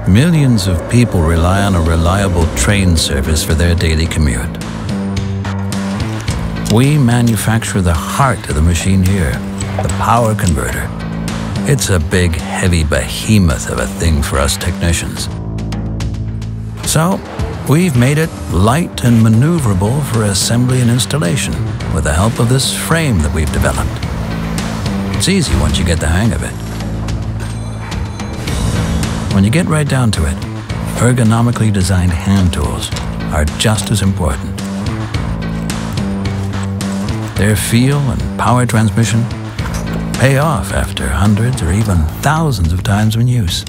Millions of people rely on a reliable train service for their daily commute. We manufacture the heart of the machine here, the power converter. It's a big, heavy behemoth of a thing for us technicians. So, we've made it light and maneuverable for assembly and installation with the help of this frame that we've developed. It's easy once you get the hang of it. When you get right down to it, ergonomically designed hand tools are just as important. Their feel and power transmission pay off after hundreds or even thousands of times in use.